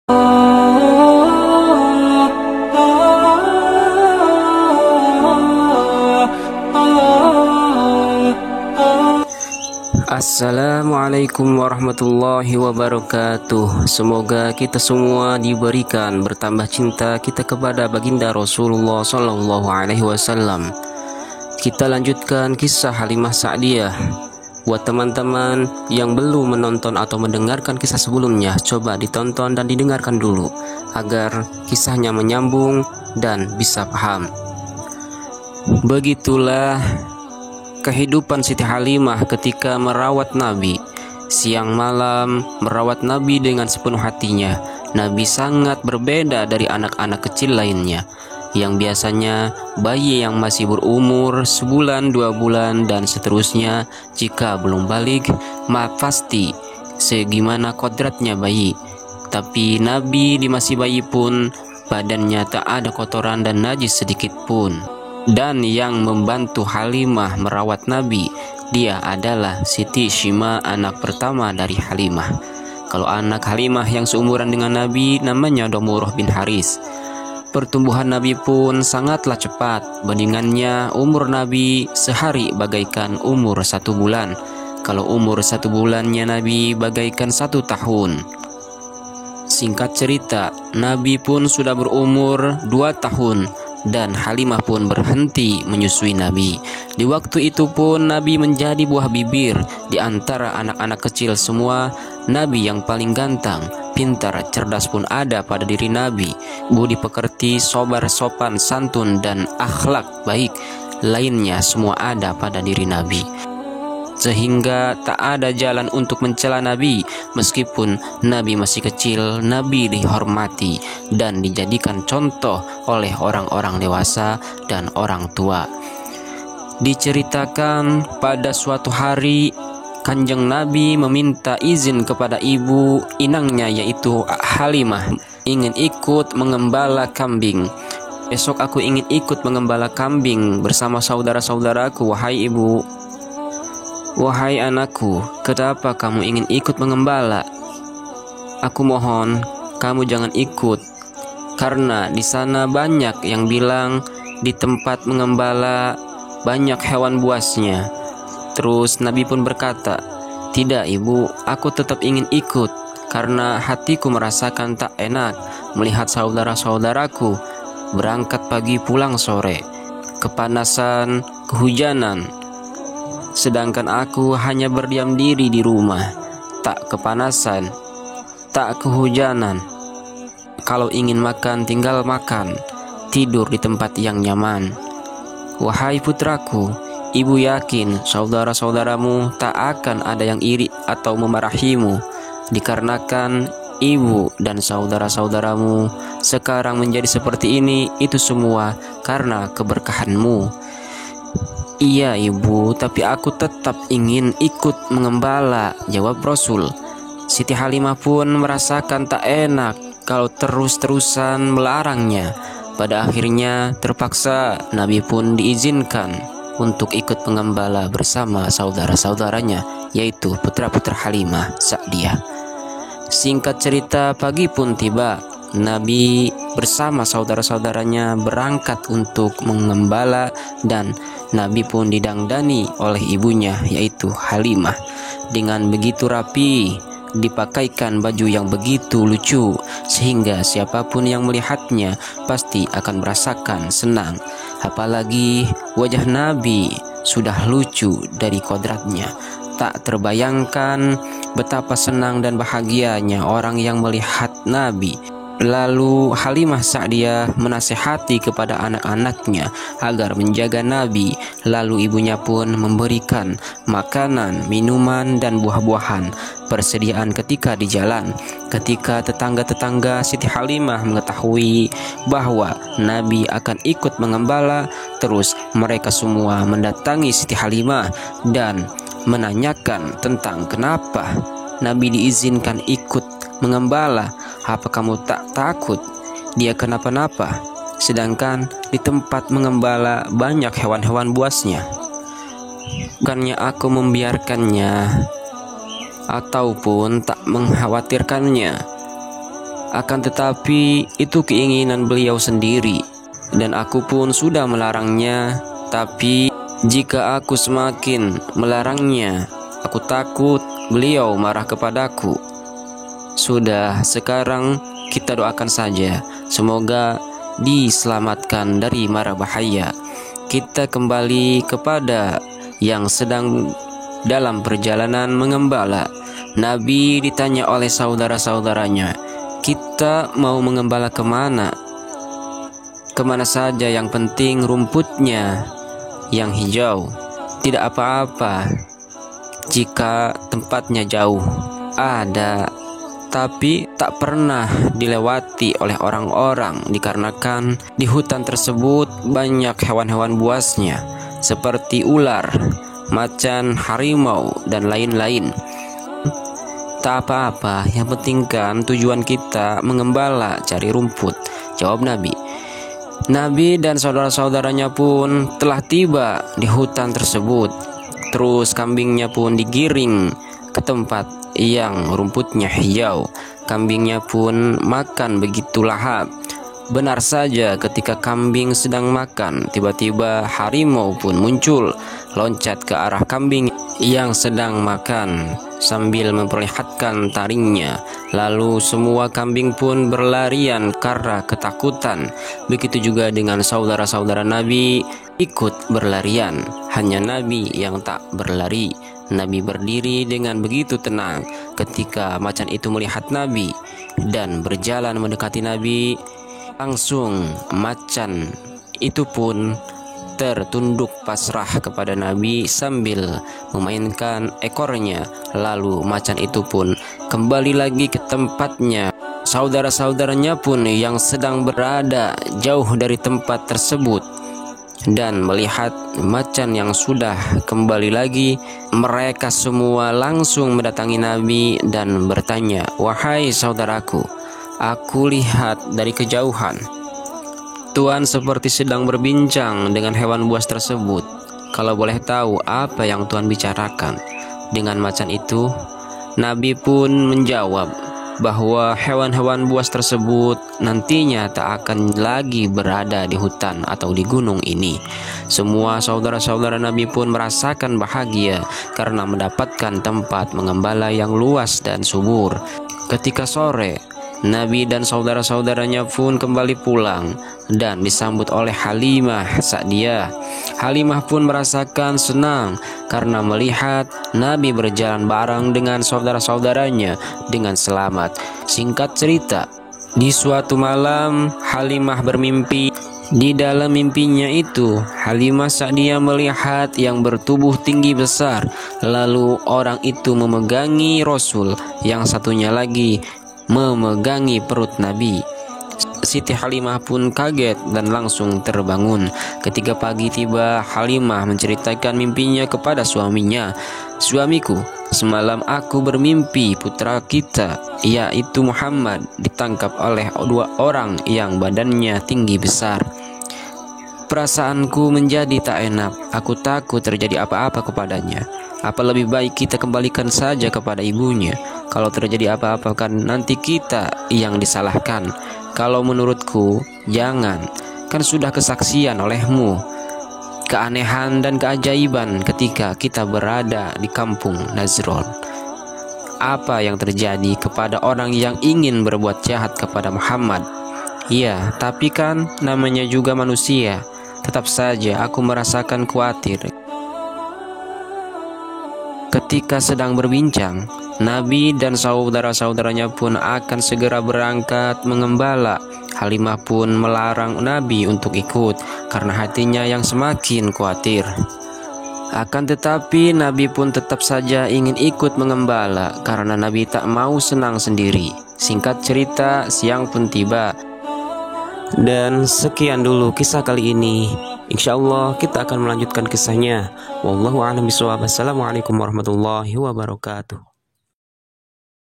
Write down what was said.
Assalamualaikum warahmatullahi wabarakatuh. Semoga kita semua diberikan bertambah cinta kita kepada baginda Rasulullah Sallallahu Alaihi Wasallam. Kita lanjutkan kisah Halimah Sa'diyah. Buat teman-teman yang belum menonton atau mendengarkan kisah sebelumnya, coba ditonton dan didengarkan dulu agar kisahnya menyambung dan bisa paham. Begitulah kehidupan Siti Halimah ketika merawat Nabi. Siang malam merawat Nabi dengan sepenuh hatinya. Nabi sangat berbeda dari anak-anak kecil lainnya yang biasanya bayi yang masih berumur sebulan, 2 bulan, dan seterusnya. Jika belum balik, pasti segimana kodratnya bayi. Tapi Nabi di masih bayi pun badannya tak ada kotoran dan najis sedikit pun. Dan yang membantu Halimah merawat Nabi, dia adalah Siti Shima, anak pertama dari Halimah. Kalau anak Halimah yang seumuran dengan Nabi namanya Domurah bin Haris. Pertumbuhan Nabi pun sangatlah cepat. Bandingannya umur Nabi sehari bagaikan umur 1 bulan. Kalau umur 1 bulannya Nabi bagaikan 1 tahun. Singkat cerita, Nabi pun sudah berumur 2 tahun. Dan Halimah pun berhenti menyusui Nabi. Di waktu itu pun Nabi menjadi buah bibir. Di antara anak-anak kecil semua, Nabi yang paling ganteng, pintar, cerdas pun ada pada diri Nabi. Budi pekerti, sabar, sopan, santun, dan akhlak baik lainnya semua ada pada diri Nabi. Sehingga tak ada jalan untuk mencela Nabi. Meskipun Nabi masih kecil, Nabi dihormati dan dijadikan contoh oleh orang-orang dewasa dan orang tua. Diceritakan pada suatu hari Kanjeng Nabi meminta izin kepada ibu inangnya, yaitu Halimah, ingin ikut mengembala kambing. Besok aku ingin ikut mengembala kambing bersama saudara-saudaraku, wahai ibu. Wahai anakku, kenapa kamu ingin ikut mengembala? Aku mohon kamu jangan ikut, karena di sana banyak yang bilang di tempat mengembala banyak hewan buasnya. Terus Nabi pun berkata, tidak ibu, aku tetap ingin ikut, karena hatiku merasakan tak enak melihat saudara-saudaraku berangkat pagi pulang sore, kepanasan, kehujanan. Sedangkan aku hanya berdiam diri di rumah, tak kepanasan, tak kehujanan. Kalau ingin makan tinggal makan, tidur di tempat yang nyaman. Wahai putraku, ibu yakin saudara-saudaramu tak akan ada yang iri atau memarahimu, dikarenakan ibu dan saudara-saudaramu sekarang menjadi seperti ini. Itu semua karena keberkahanmu. Iya ibu, tapi aku tetap ingin ikut mengembala, jawab Rasul. Siti Halimah pun merasakan tak enak kalau terus-terusan melarangnya. Pada akhirnya terpaksa Nabi pun diizinkan untuk ikut mengembala bersama saudara-saudaranya, yaitu putra-putra Halimah Sa'diyah. Singkat cerita, pagi pun tiba. Nabi bersama saudara-saudaranya berangkat untuk mengembala, dan Nabi pun didangdani oleh ibunya, yaitu Halimah. Dengan begitu rapi, dipakaikan baju yang begitu lucu, sehingga siapapun yang melihatnya pasti akan merasakan senang. Apalagi wajah Nabi sudah lucu dari kodratnya. Tak terbayangkan betapa senang dan bahagianya orang yang melihat Nabi. Lalu Halimah Sa'diyah menasihati kepada anak-anaknya agar menjaga Nabi. Lalu ibunya pun memberikan makanan, minuman, dan buah-buahan persediaan ketika di jalan. Ketika tetangga-tetangga Siti Halimah mengetahui bahwa Nabi akan ikut mengembala, terus mereka semua mendatangi Siti Halimah dan menanyakan tentang kenapa Nabi diizinkan ikut mengembala. Apa kamu tak takut dia kenapa-napa? Sedangkan di tempat mengembala banyak hewan-hewan buasnya. Bukannya aku membiarkannya ataupun tak mengkhawatirkannya. Akan tetapi itu keinginan beliau sendiri, dan aku pun sudah melarangnya. Tapi jika aku semakin melarangnya, aku takut beliau marah kepadaku. Sudah, sekarang kita doakan saja, semoga diselamatkan dari mara bahaya. Kita kembali kepada yang sedang dalam perjalanan mengembala. Nabi ditanya oleh saudara-saudaranya, kita mau mengembala kemana? Kemana saja, yang penting rumputnya yang hijau. Tidak apa-apa jika tempatnya jauh. Ada, tapi tak pernah dilewati oleh orang-orang dikarenakan di hutan tersebut banyak hewan-hewan buasnya seperti ular, macan, harimau, dan lain-lain. Tak apa-apa, yang penting kan tujuan kita mengembala, cari rumput, jawab Nabi. Nabi dan saudara-saudaranya pun telah tiba di hutan tersebut. Terus kambingnya pun digiring ke tempat yang rumputnya hijau. Kambingnya pun makan begitu lahap. Benar saja, ketika kambing sedang makan, tiba-tiba harimau pun muncul, loncat ke arah kambing yang sedang makan sambil memperlihatkan taringnya. Lalu semua kambing pun berlarian karena ketakutan. Begitu juga dengan saudara-saudara Nabi ikut berlarian. Hanya Nabi yang tak berlari. Nabi berdiri dengan begitu tenang. Ketika macan itu melihat Nabi dan berjalan mendekati Nabi, langsung macan itu pun tertunduk pasrah kepada Nabi sambil memainkan ekornya. Lalu macan itu pun kembali lagi ke tempatnya. Saudara-saudaranya pun yang sedang berada jauh dari tempat tersebut dan melihat macan yang sudah kembali lagi, mereka semua langsung mendatangi Nabi dan bertanya, wahai saudaraku, aku lihat dari kejauhan Tuan seperti sedang berbincang dengan hewan buas tersebut. Kalau boleh tahu apa yang Tuan bicarakan dengan macan itu? Nabi pun menjawab bahwa hewan-hewan buas tersebut nantinya tak akan lagi berada di hutan atau di gunung ini. Semua saudara-saudara Nabi pun merasakan bahagia karena mendapatkan tempat mengembala yang luas dan subur. Ketika sore, Nabi dan saudara-saudaranya pun kembali pulang dan disambut oleh Halimah Sa'diyah. Halimah pun merasakan senang karena melihat Nabi berjalan bareng dengan saudara-saudaranya dengan selamat. Singkat cerita, di suatu malam Halimah bermimpi. Di dalam mimpinya itu, Halimah Sa'diyah melihat yang bertubuh tinggi besar. Lalu orang itu memegangi Rasul, yang satunya lagi memegangi perut Nabi. Siti Halimah pun kaget dan langsung terbangun. Ketika pagi tiba, Halimah menceritakan mimpinya kepada suaminya. Suamiku, semalam aku bermimpi putra kita, yaitu Muhammad, ditangkap oleh 2 orang yang badannya tinggi besar. Perasaanku menjadi tak enak. Aku takut terjadi apa-apa kepadanya. Apa lebih baik kita kembalikan saja kepada ibunya? Kalau terjadi apa-apa kan nanti kita yang disalahkan. Kalau menurutku, jangan. Kan sudah kesaksian olehmu keanehan dan keajaiban ketika kita berada di kampung Najran. Apa yang terjadi kepada orang yang ingin berbuat jahat kepada Muhammad? Ya, tapi kan namanya juga manusia. Tetap saja aku merasakan khawatir. Ketika sedang berbincang, Nabi dan saudara-saudaranya pun akan segera berangkat mengembala. Halimah pun melarang Nabi untuk ikut karena hatinya yang semakin khawatir. Akan tetapi Nabi pun tetap saja ingin ikut mengembala karena Nabi tak mau senang sendiri. Singkat cerita, siang pun tiba. Dan sekian dulu kisah kali ini. Insyaallah kita akan melanjutkan kisahnya. Wallahu a'lam bishawab. Assalamualaikum warahmatullahi wabarakatuh.